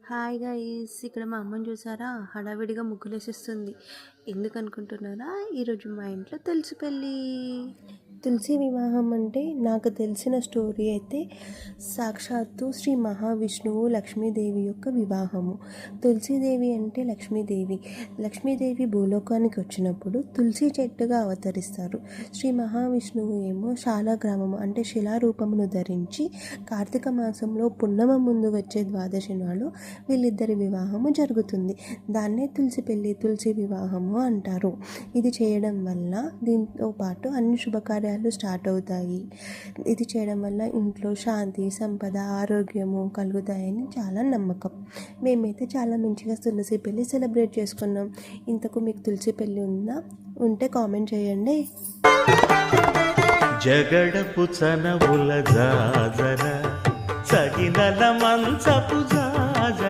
Hi guys, ఇక్కడ మా అమ్మని చూసారా? హడావిడిగా ముగ్గులేసేస్తుంది. ఎందుకు అనుకుంటున్నారా? ఈరోజు మా ఇంట్లో తులసి పెళ్ళి. తులసి వివాహం అంటే నాకు తెలిసిన స్టోరీ అయితే సాక్షాత్తు శ్రీ మహావిష్ణువు లక్ష్మీదేవి యొక్క వివాహము. తులసీదేవి అంటే లక్ష్మీదేవి. లక్ష్మీదేవి భూలోకానికి వచ్చినప్పుడు తులసి చెట్టుగా అవతరిస్తారు. శ్రీ మహావిష్ణువు ఏమో శాలగ్రామము అంటే శిలారూపమును ధరించి కార్తీక మాసంలో పున్నమ ముందు వచ్చే ద్వాదశి నాడు వీళ్ళిద్దరి వివాహము జరుగుతుంది. దాన్నే తులసి పెళ్ళి, తులసి వివాహము అంటారు. ఇది చేయడం వల్ల దీంతో పాటు అన్ని శుభకార్యాలు స్టార్ట్ అవుతాయి. ఇది చేయడం వల్ల ఇంట్లో శాంతి, సంపద, ఆరోగ్యము కలుగుతాయని చాలా నమ్మకం. మేమైతే చాలా మంచిగా తులసి పెళ్ళి సెలబ్రేట్ చేసుకున్నాం. ఇంతకు మీకు తులసి పెళ్ళి ఉందా? ఉంటే కామెంట్ చేయండి. జగడపు చనవుల జాజర సగినల మంచపు